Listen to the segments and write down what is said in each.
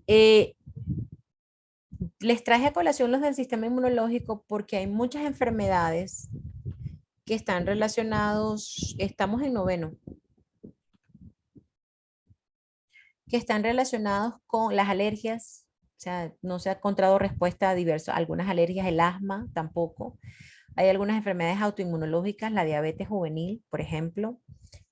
Eh, Les traje a colación los del sistema inmunológico porque hay muchas enfermedades que están relacionados, estamos en noveno, que están relacionados con las alergias. O sea, no se ha encontrado respuesta a diversas, algunas alergias, el asma tampoco. Hay algunas enfermedades autoinmunológicas, la diabetes juvenil, por ejemplo,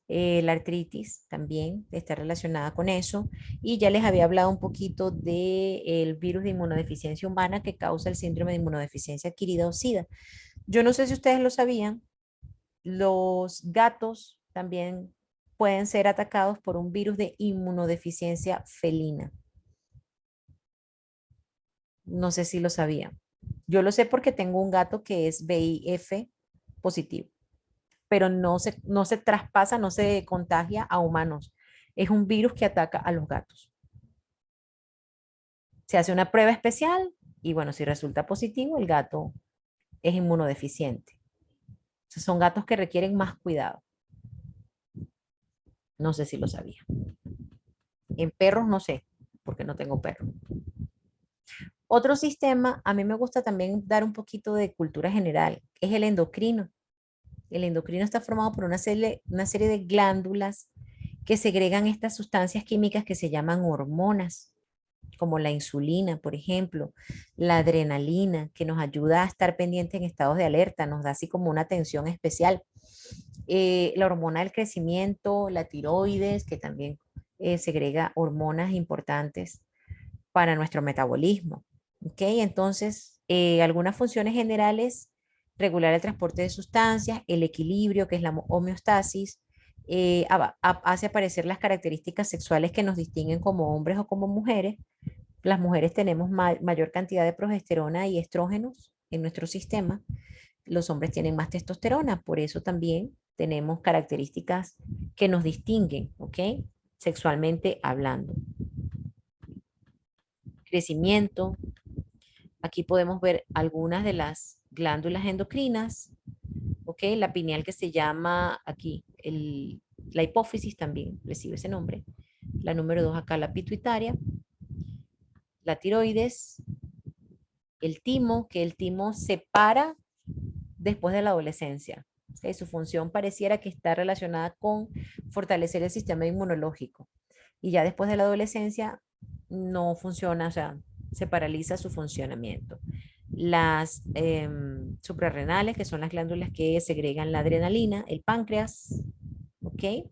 la artritis también está relacionada con eso. Y ya les había hablado un poquito del virus de inmunodeficiencia humana que causa el síndrome de inmunodeficiencia adquirida o SIDA. Yo no sé si ustedes lo sabían, los gatos también pueden ser atacados por un virus de inmunodeficiencia felina. No sé si lo sabían. Yo lo sé porque tengo un gato que es VIF positivo, pero no se traspasa, no se contagia a humanos. Es un virus que ataca a los gatos. Se hace una prueba especial y bueno, si resulta positivo, el gato es inmunodeficiente. Entonces, son gatos que requieren más cuidado. No sé si lo sabía. En perros no sé, porque no tengo perro. Otro sistema, a mí me gusta también dar un poquito de cultura general, es el endocrino. El endocrino está formado por una serie de glándulas que segregan estas sustancias químicas que se llaman hormonas, como la insulina, por ejemplo, la adrenalina, que nos ayuda a estar pendientes en estados de alerta, nos da así como una atención especial. La hormona del crecimiento, la tiroides, que también segrega hormonas importantes para nuestro metabolismo. ¿Ok? Entonces, algunas funciones generales, regular el transporte de sustancias, el equilibrio, que es la homeostasis, hace aparecer las características sexuales que nos distinguen como hombres o como mujeres. Las mujeres tenemos mayor cantidad de progesterona y estrógenos en nuestro sistema. Los hombres tienen más testosterona, por eso también tenemos características que nos distinguen, ¿ok? Sexualmente hablando. Crecimiento. Aquí podemos ver algunas de las glándulas endocrinas, ¿ok? La pineal que se llama aquí, la hipófisis también recibe ese nombre. La número 2 acá, la pituitaria. La tiroides, el timo, que el timo se para después de la adolescencia. ¿Okay? Su función pareciera que está relacionada con fortalecer el sistema inmunológico. Y ya después de la adolescencia no funciona, o sea, se paraliza su funcionamiento. Las suprarrenales, que son las glándulas que segregan la adrenalina, el páncreas, ¿ok?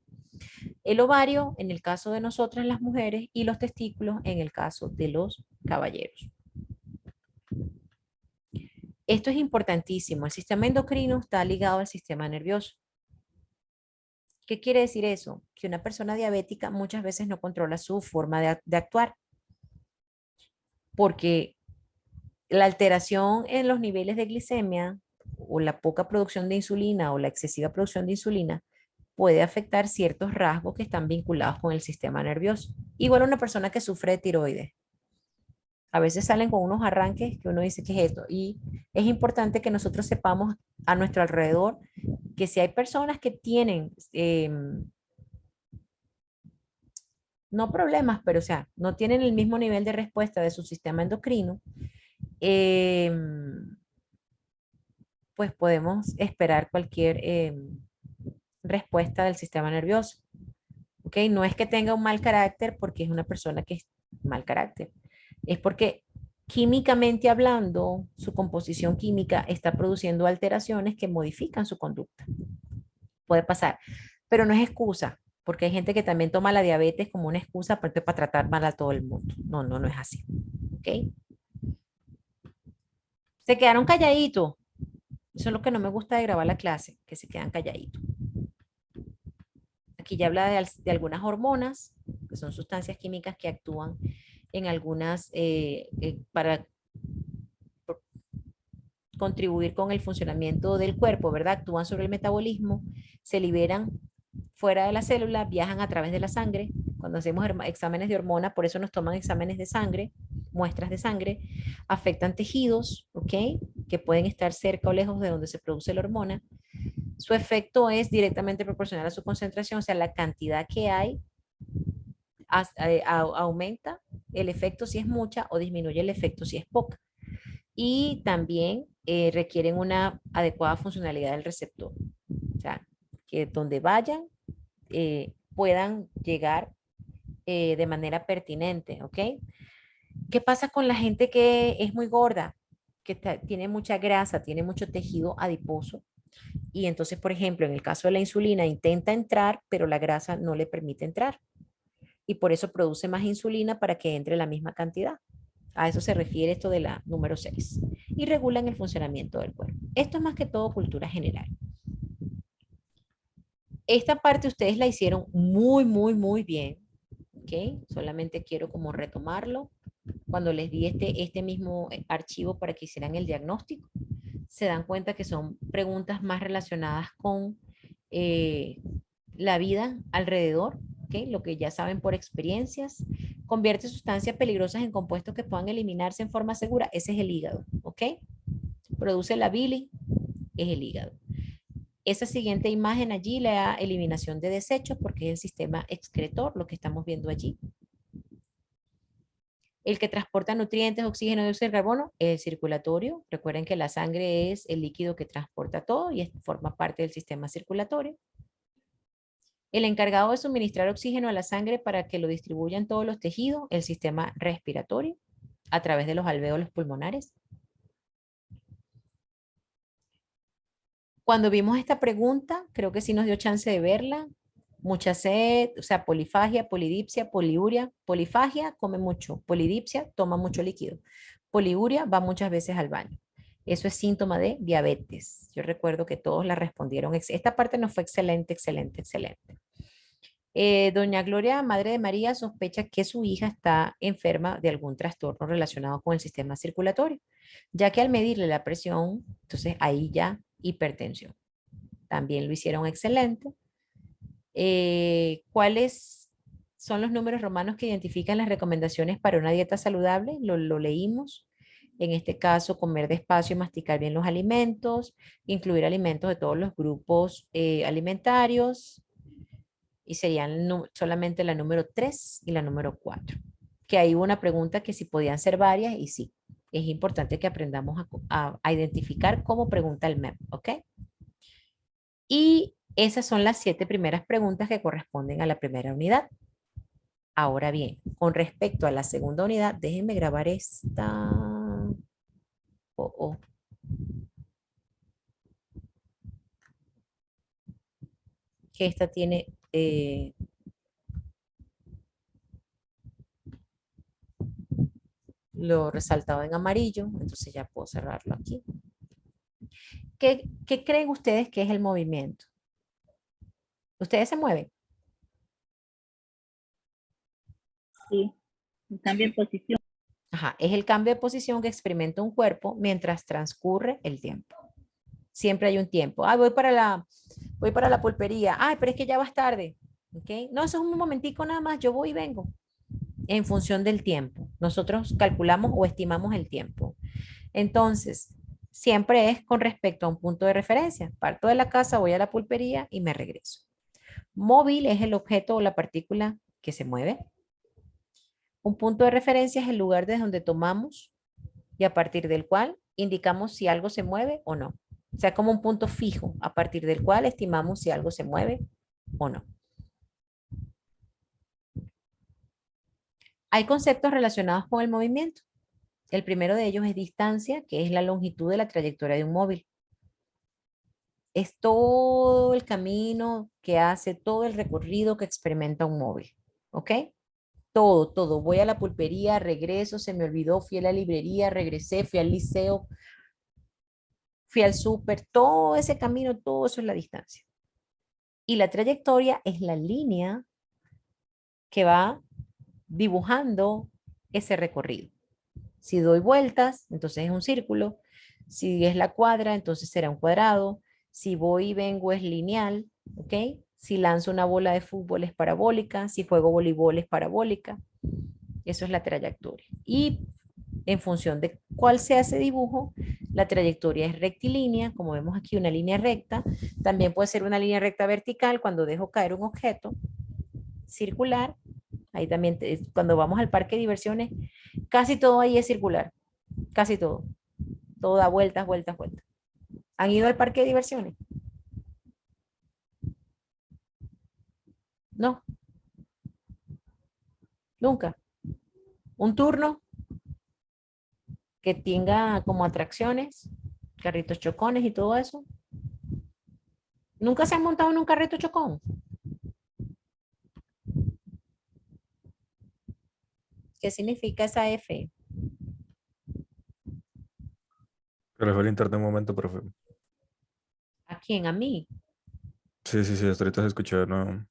El ovario, en el caso de nosotras las mujeres, y los testículos, en el caso de los caballeros. Esto es importantísimo. El sistema endocrino está ligado al sistema nervioso. ¿Qué quiere decir eso? Que una persona diabética muchas veces no controla su forma de actuar porque la alteración en los niveles de glicemia o la poca producción de insulina o la excesiva producción de insulina puede afectar ciertos rasgos que están vinculados con el sistema nervioso. Igual una persona que sufre de tiroides. A veces salen con unos arranques que uno dice, ¿qué es esto? Y es importante que nosotros sepamos a nuestro alrededor que si hay personas que tienen, no problemas, pero o sea, no tienen el mismo nivel de respuesta de su sistema endocrino, eh, pues podemos esperar cualquier respuesta del sistema nervioso. ¿Ok? No es que tenga un mal carácter porque es una persona que es mal carácter. Es porque químicamente hablando, su composición química está produciendo alteraciones que modifican su conducta. Puede pasar, pero no es excusa, porque hay gente que también toma la diabetes como una excusa para tratar mal a todo el mundo. No, no, no es así. ¿Ok? Se quedaron calladitos. Eso es lo que no me gusta de grabar la clase, que se quedan calladitos. Aquí ya habla de algunas hormonas, que son sustancias químicas que actúan en algunas para contribuir con el funcionamiento del cuerpo, ¿verdad? Actúan sobre el metabolismo, se liberan fuera de la célula, viajan a través de la sangre. Cuando hacemos exámenes de hormona, por eso nos toman exámenes de sangre, muestras de sangre, afectan tejidos, ¿ok? Que pueden estar cerca o lejos de donde se produce la hormona. Su efecto es directamente proporcional a su concentración, o sea, la cantidad que hay aumenta el efecto si es mucha o disminuye el efecto si es poca. Y también requieren una adecuada funcionalidad del receptor. O sea, que donde vayan puedan llegar de manera pertinente, ¿ok? ¿Qué pasa con la gente que es muy gorda, que tiene mucha grasa, tiene mucho tejido adiposo? Y entonces, por ejemplo, en el caso de la insulina, intenta entrar, pero la grasa no le permite entrar. Y por eso produce más insulina para que entre la misma cantidad. A eso se refiere esto de la número 6. Y regulan el funcionamiento del cuerpo. Esto es más que todo cultura general. Esta parte ustedes la hicieron muy, muy, muy bien. ¿Ok? Solamente quiero como retomarlo. Cuando les di este mismo archivo para que hicieran el diagnóstico, se dan cuenta que son preguntas más relacionadas con eh, la vida alrededor, ¿okay? Lo que ya saben por experiencias. Convierte sustancias peligrosas en compuestos que puedan eliminarse en forma segura. Ese es el hígado, ¿ok? Produce la bilis, es el hígado. Esa siguiente imagen allí, la eliminación de desechos, porque es el sistema excretor, lo que estamos viendo allí. El que transporta nutrientes, oxígeno, dióxido de carbono, el circulatorio. Recuerden que la sangre es el líquido que transporta todo y forma parte del sistema circulatorio. El encargado de suministrar oxígeno a la sangre para que lo distribuyan todos los tejidos, el sistema respiratorio, a través de los alvéolos pulmonares. Cuando vimos esta pregunta, creo que sí nos dio chance de verla. Mucha sed, o sea, polifagia, polidipsia, poliuria. Polifagia, come mucho. Polidipsia, toma mucho líquido. Poliuria, va muchas veces al baño. Eso es síntoma de diabetes. Yo recuerdo que todos la respondieron. Esta parte nos fue excelente, excelente, excelente. Doña Gloria, Madre de María, sospecha que su hija está enferma de algún trastorno relacionado con el sistema circulatorio, ya que al medirle la presión, entonces ahí ya hipertensión. También lo hicieron excelente. ¿Cuáles son los números romanos que identifican las recomendaciones para una dieta saludable? Lo leímos. En este caso, comer despacio y masticar bien los alimentos, incluir alimentos de todos los grupos alimentarios, y serían solamente la número 3 y la número 4. Que ahí hubo una pregunta que si podían ser varias y sí. Es importante que aprendamos a identificar cómo pregunta el MEP, ¿ok? Y esas son las 7 primeras preguntas que corresponden a la primera unidad. Ahora bien, con respecto a la segunda unidad, déjenme grabar esta. Oh, oh. Que esta tiene lo resaltado en amarillo, entonces ya puedo cerrarlo aquí. ¿Qué creen ustedes que es el movimiento? ¿Ustedes se mueven? Sí, un cambio de posición. Ajá, es el cambio de posición que experimenta un cuerpo mientras transcurre el tiempo. Siempre hay un tiempo. Ah, voy para la pulpería. Ay, pero es que ya vas tarde. ¿Okay? No, eso es un momentico nada más. Yo voy y vengo. En función del tiempo. Nosotros calculamos o estimamos el tiempo. Entonces, siempre es con respecto a un punto de referencia. Parto de la casa, voy a la pulpería y me regreso. Móvil es el objeto o la partícula que se mueve. Un punto de referencia es el lugar desde donde tomamos y a partir del cual indicamos si algo se mueve o no. O sea, como un punto fijo a partir del cual estimamos si algo se mueve o no. Hay conceptos relacionados con el movimiento. El primero de ellos es distancia, que es la longitud de la trayectoria de un móvil. Es todo el camino que hace, todo el recorrido que experimenta un móvil. ¿Ok? Todo, todo. Voy a la pulpería, regreso, se me olvidó, fui a la librería, regresé, fui al liceo, fui al súper, todo ese camino, todo eso es la distancia. Y la trayectoria es la línea que va dibujando ese recorrido. Si doy vueltas, entonces es un círculo. Si es la cuadra, entonces será un cuadrado. Si voy y vengo es lineal, ¿ok? Si lanzo una bola de fútbol es parabólica. Si juego voleibol es parabólica. Eso es la trayectoria. Y en función cual sea ese dibujo, la trayectoria es rectilínea, como vemos aquí, una línea recta. También puede ser una línea recta vertical cuando dejo caer un objeto circular. Ahí también, cuando vamos al parque de diversiones, casi todo ahí es circular, casi todo. Todo da vueltas, vueltas, vueltas. ¿Han ido al parque de diversiones? No, nunca. Un turno que tenga como atracciones, carritos chocones y todo eso. ¿Nunca se han montado en un carrito chocón? ¿Qué significa esa F? Que le fue el internet un momento, pero fue. ¿A quién? ¿A mí? Sí, sí, sí, hasta ahorita se escuchó, no.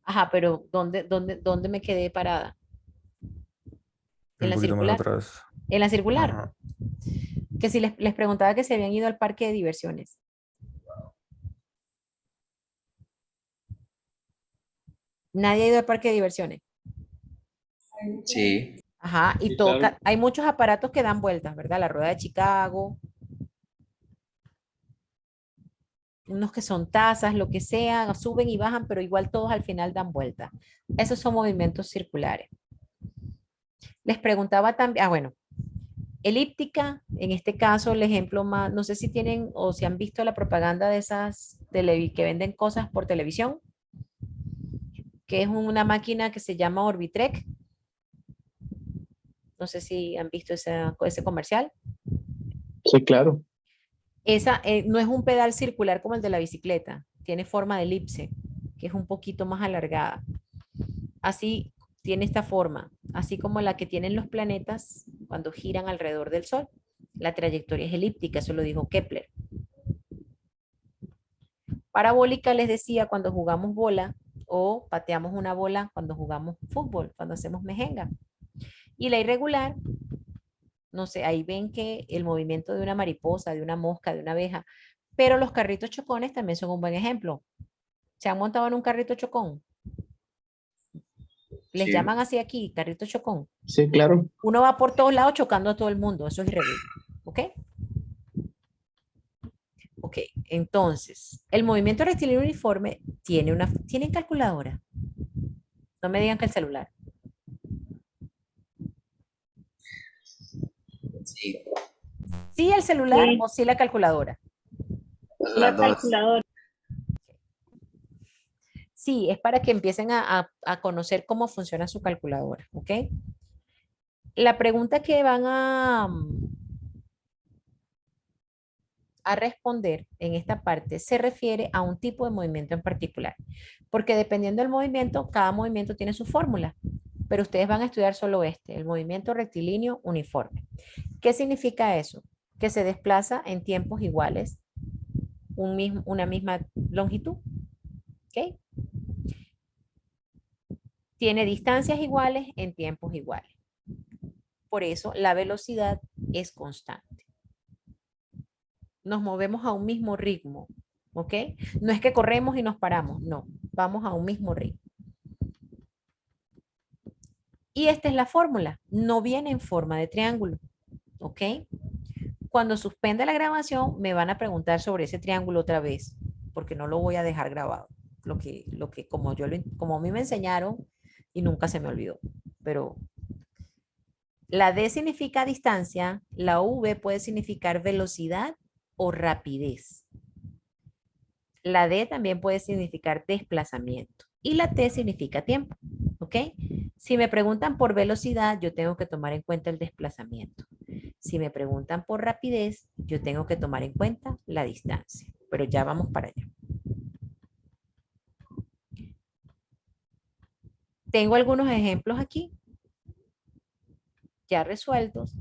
Ajá, pero ¿dónde me quedé parada? ¿En Un la poquito más circular? atrás. ¿En la circular? Ajá. Que si les preguntaba que se habían ido al parque de diversiones. Nadie ha ido al parque de diversiones. Sí, Ajá, y sí, claro. hay muchos aparatos que dan vueltas, ¿verdad? La rueda de Chicago, unos que son tazas, lo que sea, suben y bajan, pero igual todos al final dan vueltas. Esos son movimientos circulares. Les preguntaba también, bueno, elíptica, en este caso el ejemplo más, no sé si tienen o si han visto la propaganda de esas que venden cosas por televisión, que es una máquina que se llama Orbitrek. No sé si han visto ese comercial. Sí, claro. Esa no es un pedal circular como el de la bicicleta, tiene forma de elipse, que es un poquito más alargada. Así tiene esta forma, así como la que tienen los planetas cuando giran alrededor del Sol. La trayectoria es elíptica, eso lo dijo Kepler. Parabólica les decía cuando jugamos bola o pateamos una bola cuando jugamos fútbol, cuando hacemos mejenga. Y la irregular, no sé, ahí ven que el movimiento de una mariposa, de una mosca, de una abeja, pero los carritos chocones también son un buen ejemplo. ¿Se han montado en un carrito chocón? Les Sí. llaman así aquí, carrito chocón. Sí, claro. Uno va por todos lados chocando a todo el mundo, eso es irregular. ¿Ok? Ok, entonces, el movimiento rectilíneo uniforme tiene calculadora. No me digan que el celular. Sí, Sí, el celular Sí, o sí la calculadora. la las dos. calculadora. Sí, es para que empiecen a conocer cómo funciona su calculadora, ¿ok? La pregunta que van a responder en esta parte se refiere a un tipo de movimiento en particular, porque dependiendo del movimiento, cada movimiento tiene su fórmula, pero ustedes van a estudiar solo este, el movimiento rectilíneo uniforme. ¿Qué significa eso? Que se desplaza en tiempos iguales, una misma longitud, ¿ok? Tiene distancias iguales en tiempos iguales. Por eso la velocidad es constante. Nos movemos a un mismo ritmo, ¿ok? No es que corremos y nos paramos, no, vamos a un mismo ritmo. Y esta es la fórmula, no viene en forma de triángulo, ¿ok? Cuando suspenda la grabación me van a preguntar sobre ese triángulo otra vez, porque no lo voy a dejar grabado, como a mí me enseñaron y nunca se me olvidó, pero la D significa distancia, la V puede significar velocidad o rapidez. La D también puede significar desplazamiento y la T significa tiempo, ¿ok? Si me preguntan por velocidad, yo tengo que tomar en cuenta el desplazamiento. Si me preguntan por rapidez, yo tengo que tomar en cuenta la distancia, pero ya vamos para allá. Tengo algunos ejemplos aquí, ya resueltos.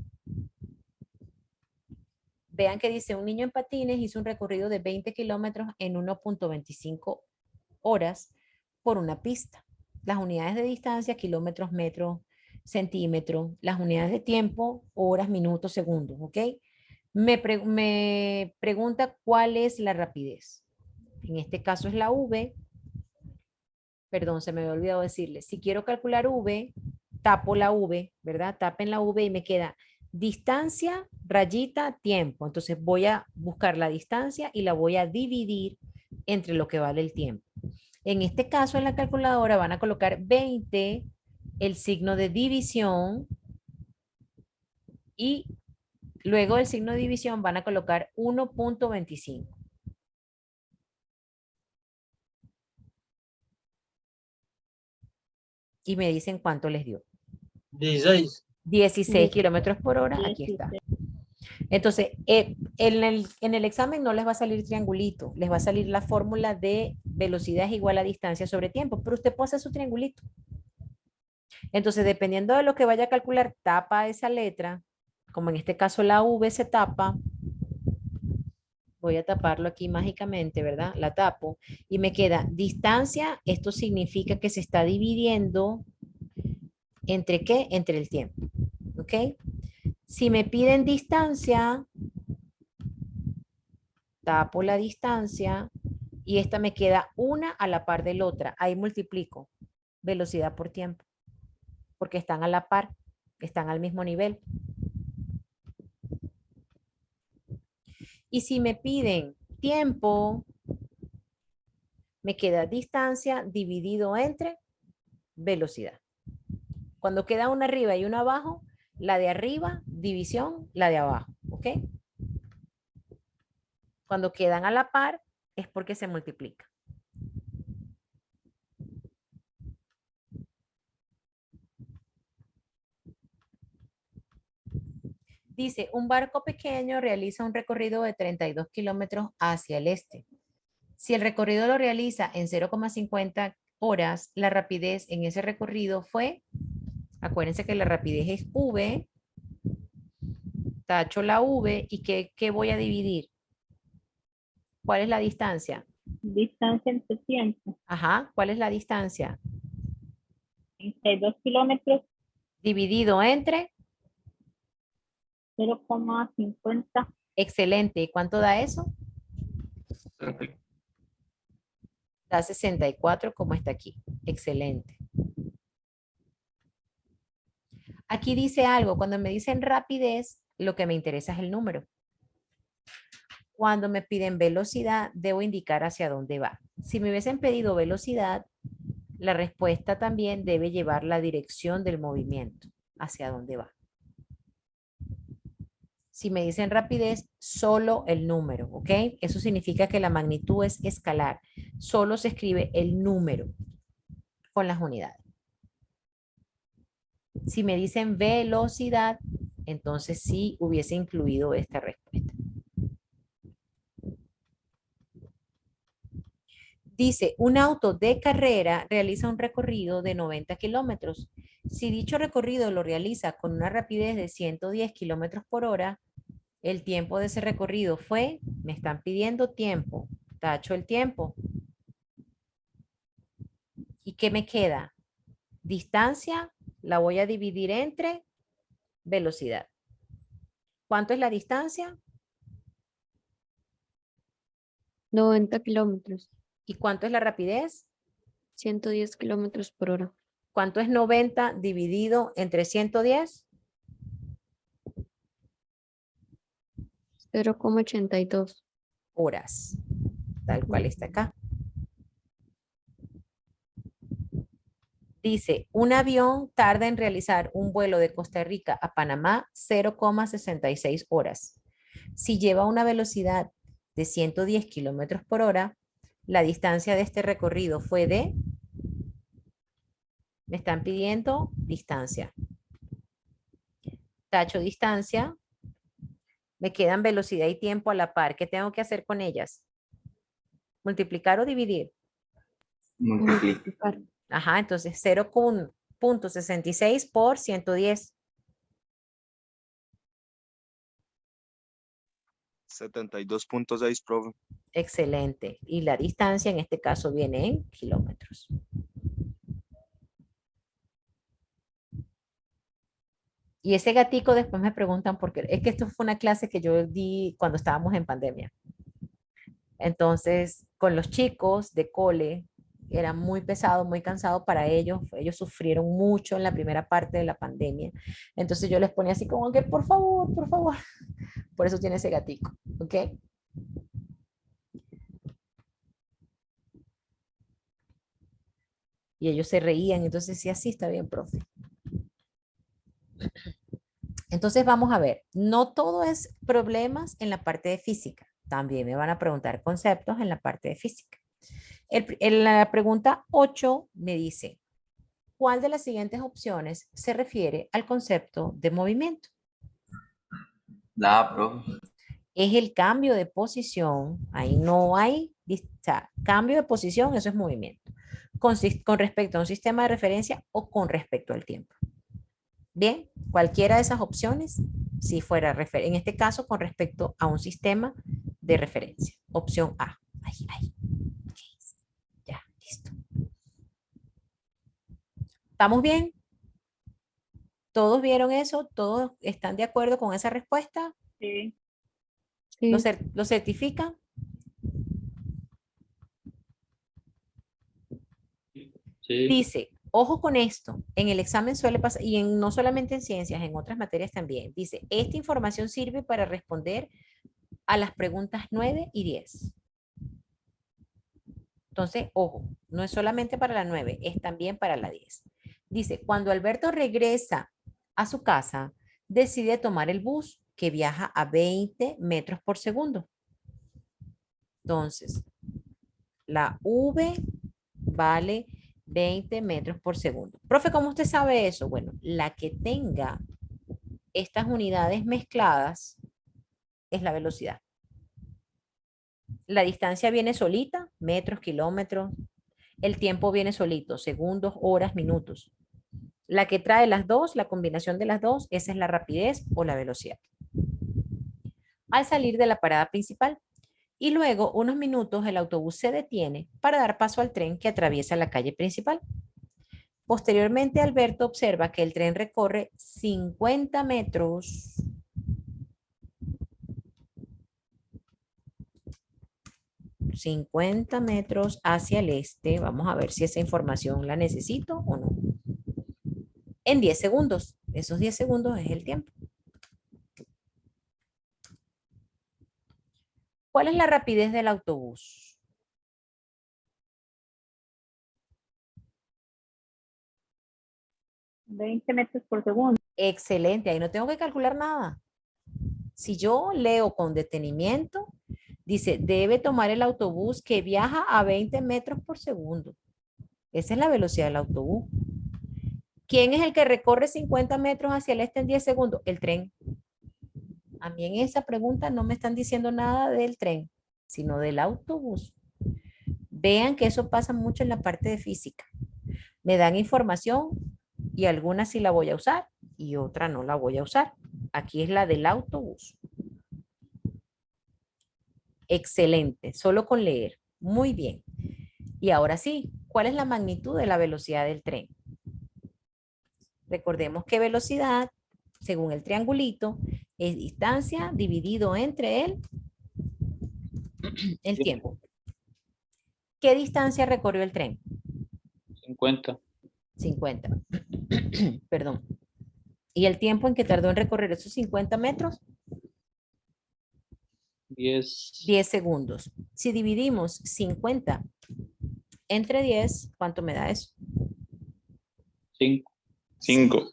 Vean que dice, un niño en patines hizo un recorrido de 20 kilómetros en 1.25 horas por una pista. Las unidades de distancia, kilómetros, metros, centímetros, las unidades de tiempo, horas, minutos, segundos, ¿ok? Me pregunta cuál es la rapidez. En este caso es la V. Perdón, se me había olvidado decirle. Si quiero calcular V, tapo la V, ¿verdad? Tapen la V y me queda distancia, rayita, tiempo. Entonces voy a buscar la distancia y la voy a dividir entre lo que vale el tiempo. En este caso, en la calculadora van a colocar 20, el signo de división, y luego del signo de división van a colocar 1.25. Y me dicen cuánto les dio. 16. 16 kilómetros por hora, aquí 16. está. Entonces, en el examen no les va a salir triangulito, les va a salir la fórmula de velocidad es igual a distancia sobre tiempo, pero usted puede hacer su triangulito. Entonces, dependiendo de lo que vaya a calcular, tapa esa letra, como en este caso la V se tapa. Voy a taparlo aquí mágicamente, ¿verdad? La tapo y me queda distancia. Esto significa que se está dividiendo entre ¿qué? Entre el tiempo. ¿Ok? Si me piden distancia, tapo la distancia y esta me queda una a la par de la otra. Ahí multiplico velocidad por tiempo, porque están a la par, están al mismo nivel. Y si me piden tiempo, me queda distancia dividido entre velocidad. Cuando queda una arriba y una abajo, la de arriba, división, la de abajo. ¿Ok? Cuando quedan a la par, es porque se multiplica. Dice, un barco pequeño realiza un recorrido de 32 kilómetros hacia el este. Si el recorrido lo realiza en 0,50 horas, la rapidez en ese recorrido fue, acuérdense que la rapidez es V, tacho la V y ¿qué voy a dividir? ¿Cuál es la distancia? Distancia entre tiempo. Ajá, ¿cuál es la distancia? 32 kilómetros, Dividido entre, 0,50. excelente. ¿Y cuánto da eso? Da 64 como está aquí. Excelente. Aquí dice algo, cuando me dicen rapidez, lo que me interesa es el número. Cuando me piden velocidad, debo indicar hacia dónde va. Si me hubiesen pedido velocidad, la respuesta también debe llevar la dirección del movimiento, hacia dónde va. Si me dicen rapidez, solo el número, ¿ok? Eso significa que la magnitud es escalar. Solo se escribe el número con las unidades. Si me dicen velocidad, entonces sí hubiese incluido esta respuesta. Dice, un auto de carrera realiza un recorrido de 90 kilómetros. Si dicho recorrido lo realiza con una rapidez de 110 kilómetros por hora, el tiempo de ese recorrido fue, me están pidiendo tiempo, tacho el tiempo. ¿Y qué me queda? Distancia, la voy a dividir entre velocidad. ¿Cuánto es la distancia? 90 kilómetros, ¿Y cuánto es la rapidez? 110 kilómetros por hora. ¿Cuánto es 90 dividido entre 110? 0,82. Horas, tal cual está acá. Dice, un avión tarda en realizar un vuelo de Costa Rica a Panamá 0,66 horas. Si lleva una velocidad de 110 kilómetros por hora, la distancia de este recorrido fue de, me están pidiendo distancia. Tacho distancia, me quedan velocidad y tiempo a la par. ¿Qué tengo que hacer con ellas? ¿Multiplicar o dividir? Multiplicar. Ajá, entonces 0,66 por 110. 72.6, profe. Excelente. Y la distancia en este caso viene en kilómetros. Y ese gatico después me preguntan por qué. Es que esto fue una clase que yo di cuando estábamos en pandemia. Entonces, con los chicos de cole, era muy pesado, muy cansado para ellos. Ellos sufrieron mucho en la primera parte de la pandemia. Entonces yo les ponía así como que, por favor, por favor. Por eso tiene ese gatico, ¿ok? Y ellos se reían, entonces sí, así está bien, profe. Entonces vamos a ver, no todo es problemas en la parte de física. También me van a preguntar conceptos en la parte de física. En la pregunta 8 me dice, ¿cuál de las siguientes opciones se refiere al concepto de movimiento? La A, profe. Es el cambio de posición, ahí no hay, o sea, cambio de posición, eso es movimiento, con respecto a un sistema de referencia o con respecto al tiempo. Bien, cualquiera de esas opciones, si fuera, en este caso, con respecto a un sistema de referencia. Opción A. Ahí. Okay. Ya, listo. ¿Estamos bien? ¿Todos vieron eso? ¿Todos están de acuerdo con esa respuesta? Sí. Sí. ¿Lo certifican? Sí. Dice, ojo con esto, en el examen suele pasar, y no solamente en ciencias, en otras materias también, dice, esta información sirve para responder a las preguntas 9 y 10. Entonces, ojo, no es solamente para la 9, es también para la 10. Dice, cuando Alberto regresa a su casa, decide tomar el bus que viaja a 20 metros por segundo. Entonces, la V vale 20 metros por segundo. Profe, ¿cómo usted sabe eso? Bueno, la que tenga estas unidades mezcladas es la velocidad. La distancia viene solita, metros, kilómetros. El tiempo viene solito, segundos, horas, minutos. La que trae las dos, la combinación de las dos, esa es la rapidez o la velocidad. Al salir de la parada principal, y luego unos minutos el autobús se detiene para dar paso al tren que atraviesa la calle principal. Posteriormente, Alberto observa que el tren recorre 50 metros. Hacia el este. Vamos a ver si esa información la necesito o no. En 10 segundos. Esos 10 segundos es el tiempo. ¿Cuál es la rapidez del autobús? ¿20 metros por segundo? Excelente, ahí no tengo que calcular nada. Si yo leo con detenimiento, dice, debe tomar el autobús que viaja a 20 metros por segundo. Esa es la velocidad del autobús. ¿Quién es el que recorre 50 metros hacia el este en 10 segundos? El tren. A mí en esa pregunta no me están diciendo nada del tren, sino del autobús. Vean que eso pasa mucho en la parte de física. Me dan información y alguna sí la voy a usar y otra no la voy a usar. Aquí es la del autobús. Excelente, solo con leer. Muy bien. Y ahora sí, ¿cuál es la magnitud de la velocidad del tren? Recordemos que velocidad, según el triangulito, es distancia dividido entre el tiempo. ¿Qué distancia recorrió el tren? 50. 50. Perdón. ¿Y el tiempo en que tardó en recorrer esos 50 metros? 10. 10 segundos. Si dividimos 50 entre 10, ¿cuánto me da eso? 5. 5.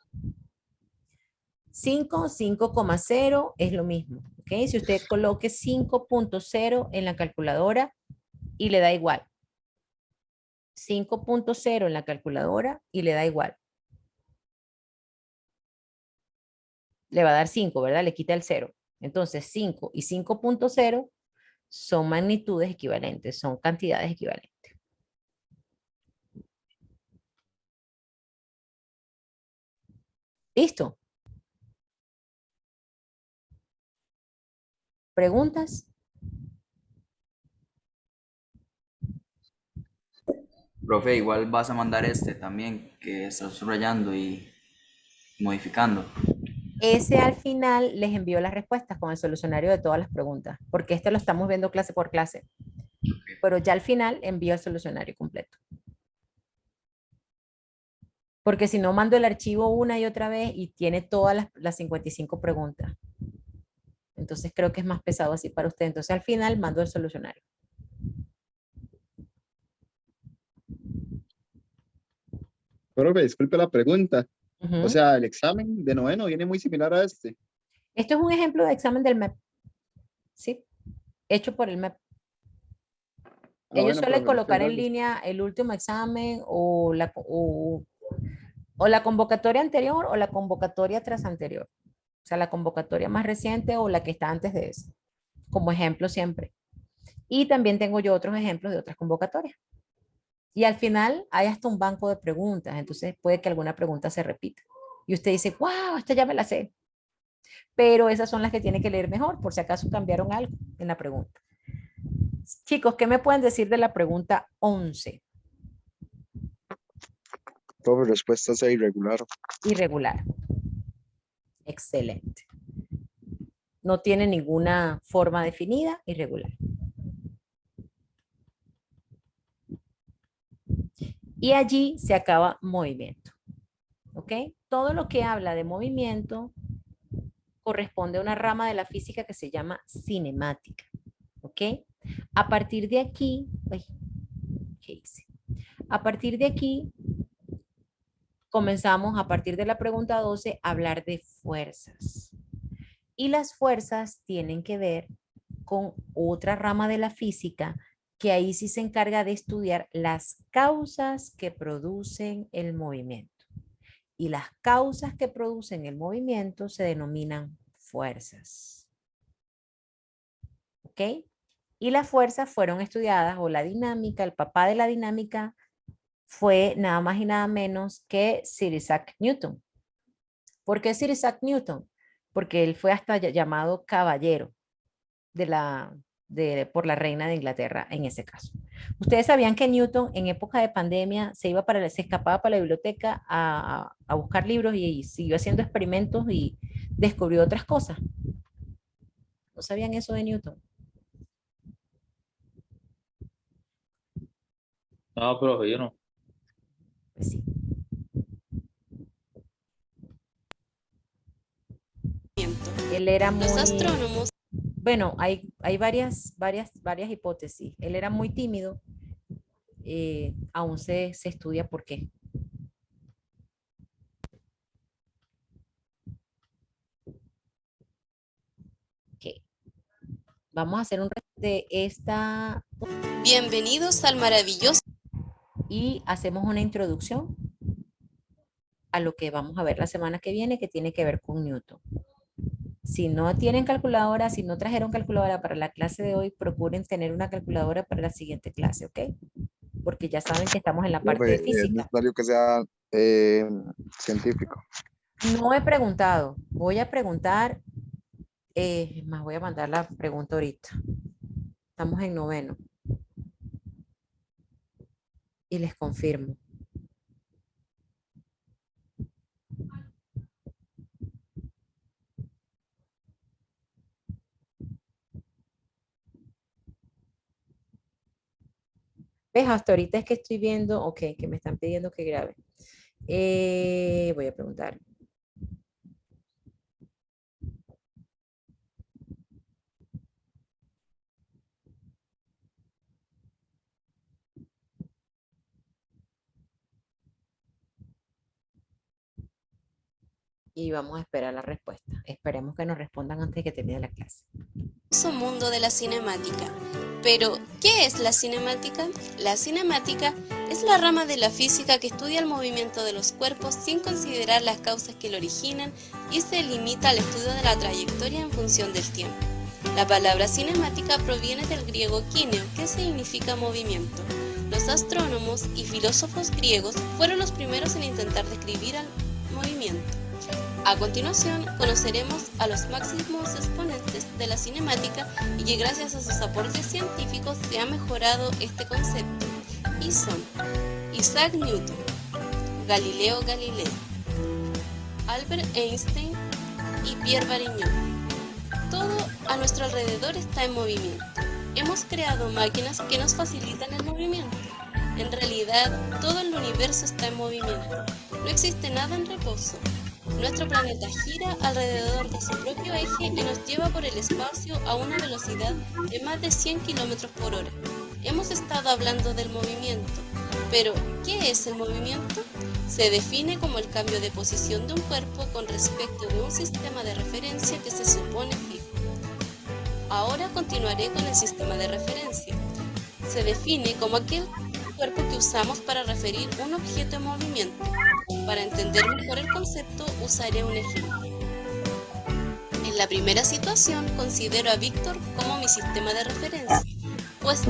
5, 5,0 es lo mismo. ¿Ok? Si usted coloque 5.0 en la calculadora y le da igual. 5.0 en la calculadora y le da igual. Le va a dar 5, ¿verdad? Le quita el 0. Entonces 5 y 5.0 son magnitudes equivalentes, son cantidades equivalentes. ¿Listo? ¿Preguntas? Profe, igual vas a mandar este también, que estás subrayando y modificando. Ese al final les envió las respuestas con el solucionario de todas las preguntas, porque este lo estamos viendo clase por clase. Pero ya al final envió el solucionario completo. Porque si no, mando el archivo una y otra vez y tiene todas las 55 preguntas. Entonces creo que es más pesado así para usted. Entonces al final mando el solucionario. Profe, disculpe la pregunta. Ujú. O sea, el examen de noveno viene muy similar a este. Esto es un ejemplo de examen del MEP. ¿Sí? Hecho por el MEP. Ellos Bueno, suelen profe, muchas colocar en gracias. línea el último examen o la convocatoria anterior o la convocatoria tras anterior. O sea, la convocatoria más reciente o la que está antes de eso. Como ejemplo siempre. Y también tengo yo otros ejemplos de otras convocatorias. Y al final hay hasta un banco de preguntas. Entonces puede que alguna pregunta se repita. Y usted dice, wow, esta ya me la sé. Pero esas son las que tiene que leer mejor por si acaso cambiaron algo en la pregunta. Chicos, ¿qué me pueden decir de la pregunta 11? Profe, respuesta C, irregular. Irregular. Excelente. No tiene ninguna forma definida, irregular. Y allí se acaba movimiento. ¿Ok? Todo lo que habla de movimiento corresponde a una rama de la física que se llama cinemática. ¿Ok? A partir de aquí, ay, ¿qué hice? A partir de aquí, comenzamos a partir de la pregunta 12 a hablar de fuerzas. Y las fuerzas tienen que ver con otra rama de la física que ahí sí se encarga de estudiar las causas que producen el movimiento. Y las causas que producen el movimiento se denominan fuerzas. ¿Ok? Y las fuerzas fueron estudiadas, o la dinámica, el papá de la dinámica fue nada más y nada menos que Sir Isaac Newton. ¿Por qué Sir Isaac Newton? Porque él fue hasta llamado caballero por la reina de Inglaterra en ese caso. Ustedes sabían que Newton en época de pandemia se escapaba para la biblioteca a buscar libros y siguió haciendo experimentos y descubrió otras cosas. ¿No sabían eso de Newton? No, profe, yo no. Pues sí. Él era muy... Los astrónomos. Bueno, hay varias hipótesis. Él era muy tímido. Aún se estudia por qué. Okay. Vamos a hacer un resumen de esta Bienvenidos al maravilloso. y hacemos una introducción a lo que vamos a ver la semana que viene, que tiene que ver con Newton. Si no tienen calculadora, si no trajeron calculadora para la clase de hoy, procuren tener una calculadora para la siguiente clase, ¿ok? Porque ya saben que estamos en la parte Profe, de es física. necesario que sea científico. No he preguntado, voy a preguntar, más voy a mandar la pregunta ahorita. Estamos en noveno. Y les confirmo. ¿Ves? Hasta ahorita es que estoy viendo, ok, que me están pidiendo que grabe. Voy a preguntar. Y vamos a esperar la respuesta. Esperemos que nos respondan antes de que termine la clase. Mundo de la cinemática. Pero, ¿qué es la cinemática? La cinemática es la rama de la física que estudia el movimiento de los cuerpos sin considerar las causas que lo originan y se limita al estudio de la trayectoria en función del tiempo. La palabra cinemática proviene del griego kineo, que significa movimiento. Los astrónomos y filósofos griegos fueron los primeros en intentar describir el movimiento. A continuación, conoceremos a los máximos exponentes de la cinemática y que gracias a sus aportes científicos se ha mejorado este concepto. Y son Isaac Newton, Galileo Galilei, Albert Einstein y Pierre Varignon. Todo a nuestro alrededor está en movimiento. Hemos creado máquinas que nos facilitan el movimiento. En realidad, todo el universo está en movimiento. No existe nada en reposo. Nuestro planeta gira alrededor de su propio eje y nos lleva por el espacio a una velocidad de más de 100 kilómetros por hora. Hemos estado hablando del movimiento, pero ¿qué es el movimiento? Se define como el cambio de posición de un cuerpo con respecto de un sistema de referencia que se supone fijo. Ahora continuaré con el sistema de referencia. Se define como aquel cuerpo que usamos para referir un objeto en movimiento. Para entender mejor el concepto, usaré un ejemplo. En la primera situación, considero a Víctor como mi sistema de referencia, pues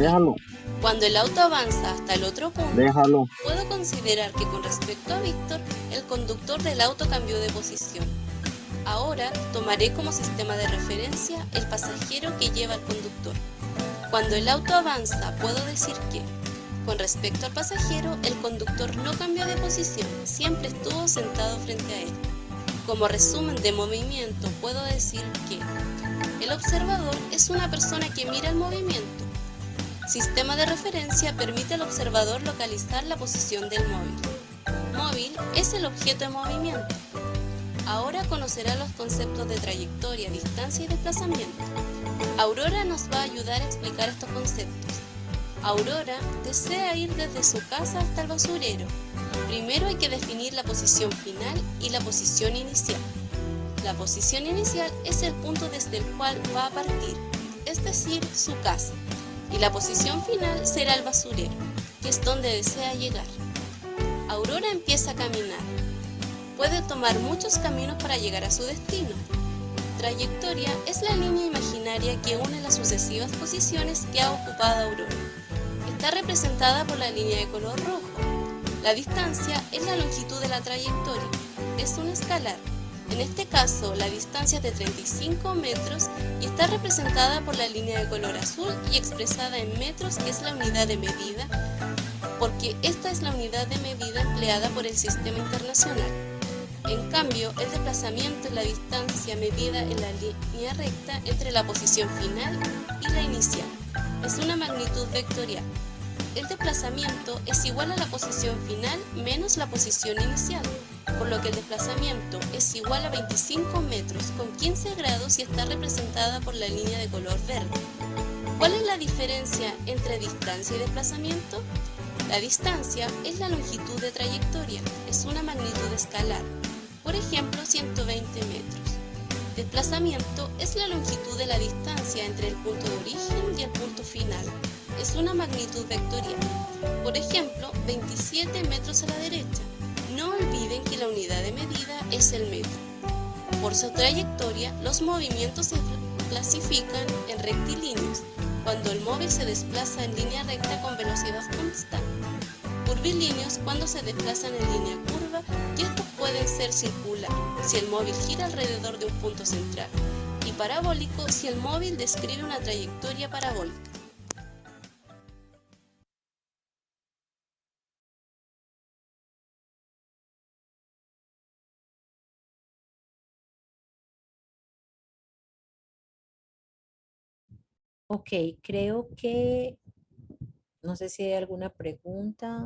cuando el auto avanza hasta el otro punto, puedo considerar que con respecto a Víctor, el conductor del auto cambió de posición. Ahora tomaré como sistema de referencia el pasajero que lleva al conductor. Cuando el auto avanza, puedo decir que, con respecto al pasajero, el conductor no cambió de posición, siempre estuvo sentado frente a él. Como resumen de movimiento, puedo decir que el observador es una persona que mira el movimiento. Sistema de referencia permite al observador localizar la posición del móvil. Móvil es el objeto en movimiento. Ahora conocerá los conceptos de trayectoria, distancia y desplazamiento. Aurora nos va a ayudar a explicar estos conceptos. Aurora desea ir desde su casa hasta el basurero. Primero hay que definir la posición final y la posición inicial. La posición inicial es el punto desde el cual va a partir, es decir, su casa. Y la posición final será el basurero, que es donde desea llegar. Aurora empieza a caminar. Puede tomar muchos caminos para llegar a su destino. Trayectoria es la línea imaginaria que une las sucesivas posiciones que ha ocupado Aurora. Está representada por la línea de color rojo. La distancia es la longitud de la trayectoria. Es un escalar. En este caso, la distancia es de 35 metros y está representada por la línea de color azul y expresada en metros, que es la unidad de medida, porque esta es la unidad de medida empleada por el sistema internacional. En cambio, el desplazamiento es la distancia medida en la línea recta entre la posición final y la inicial. Es una magnitud vectorial. El desplazamiento es igual a la posición final menos la posición inicial, por lo que el desplazamiento es igual a 25 metros con 15 grados y está representada por la línea de color verde. ¿Cuál es la diferencia entre distancia y desplazamiento? La distancia es la longitud de trayectoria, es una magnitud escalar, por ejemplo 120 metros. Desplazamiento es la longitud de la distancia entre el punto de origen y el punto final. Es una magnitud vectorial. Por ejemplo, 27 metros a la derecha. No olviden que la unidad de medida es el metro. Por su trayectoria, los movimientos se clasifican en rectilíneos, cuando el móvil se desplaza en línea recta con velocidad constante. Curvilíneos cuando se desplazan en línea curva, y estos pueden ser circular, si el móvil gira alrededor de un punto central, y parabólico si el móvil describe una trayectoria parabólica. Ok, creo que, no sé si hay alguna pregunta.